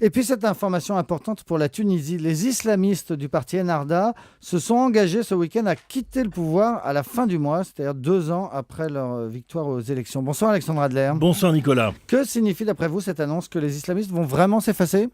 Et puis cette information importante pour la Tunisie, les islamistes du parti Ennahda se sont engagés ce week-end à quitter le pouvoir à la fin du mois, c'est-à-dire 2 ans après leur victoire aux élections. Bonsoir Alexandre Adler. Bonsoir Nicolas. Que signifie d'après vous cette annonce que les islamistes vont vraiment s'effacer?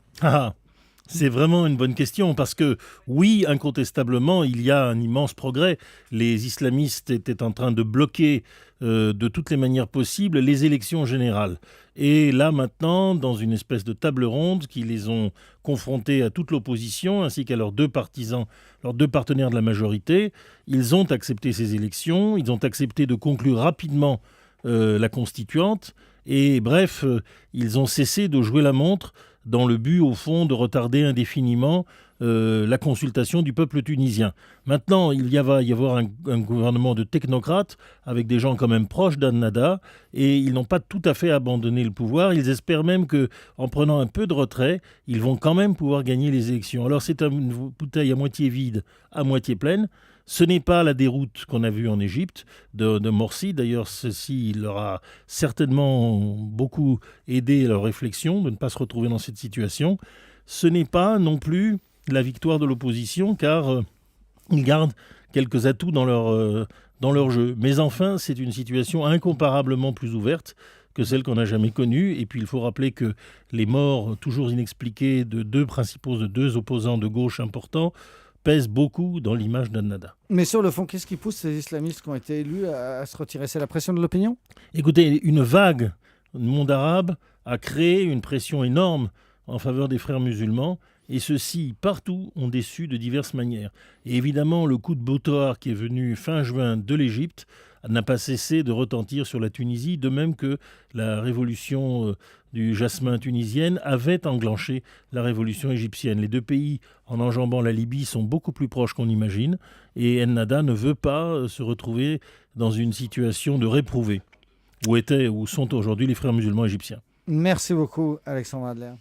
C'est vraiment une bonne question parce que oui, incontestablement, il y a un immense progrès. Les islamistes étaient en train de bloquer de toutes les manières possibles les élections générales. Et là maintenant, dans une espèce de table ronde qui les ont confrontés à toute l'opposition ainsi qu'à leurs deux partisans, leurs deux partenaires de la majorité, ils ont accepté ces élections, ils ont accepté de conclure rapidement la constituante et bref, ils ont cessé de jouer la montre dans le but, au fond, de retarder indéfiniment la consultation du peuple tunisien. Maintenant, va y avoir un gouvernement de technocrates avec des gens quand même proches d'Ennahda et ils n'ont pas tout à fait abandonné le pouvoir. Ils espèrent même qu'en prenant un peu de retrait, ils vont quand même pouvoir gagner les élections. Alors c'est une bouteille à moitié vide, à moitié pleine. Ce n'est pas la déroute qu'on a vue en Égypte de Morsi. D'ailleurs, ceci leur a certainement beaucoup aidé à leur réflexion de ne pas se retrouver dans cette situation. Ce n'est pas non plus la victoire de l'opposition, car ils gardent quelques atouts dans leur jeu. Mais enfin, c'est une situation incomparablement plus ouverte que celle qu'on n'a jamais connue. Et puis, il faut rappeler que les morts toujours inexpliquées de deux opposants de gauche importants pèse beaucoup dans l'image d'Ennahda. Mais sur le fond, qu'est-ce qui pousse ces islamistes qui ont été élus à se retirer? C'est la pression de l'opinion? Écoutez, une vague du monde arabe a créé une pression énorme en faveur des frères musulmans, et ceux-ci, partout, ont déçu de diverses manières. Et évidemment, le coup de boutoir qui est venu fin juin de l'Égypte n'a pas cessé de retentir sur la Tunisie, de même que la révolution du jasmin tunisienne avait enclenché la révolution égyptienne. Les deux pays, en enjambant la Libye, sont beaucoup plus proches qu'on imagine, et Ennahda ne veut pas se retrouver dans une situation de réprouvé, où sont aujourd'hui les frères musulmans égyptiens. Merci beaucoup Alexandre Adler.